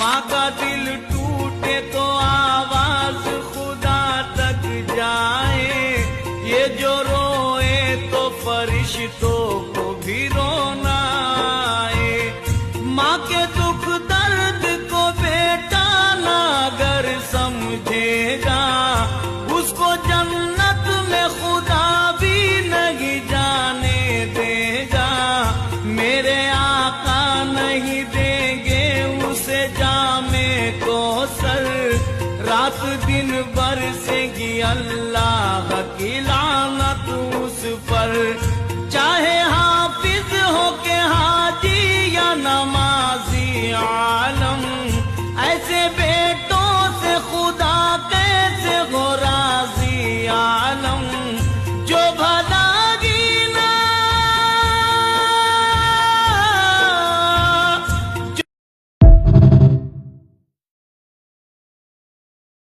माँ का दिल टूटे तो आवाज खुदा तक जाए, ये जो रोए तो फरिश्तों को भी रोना आए। माँ के दुख दर्द को बेटा ना अगर समझेगा, उसको जन्नत में खुदा भी नहीं जाने देगा। मेरे आका नहीं देंगे उसे जामे कौसर, रात दिन बरसेगी अल्लाह की लानत उस पर। चाहे हाफिज हो के हाजी या नमाज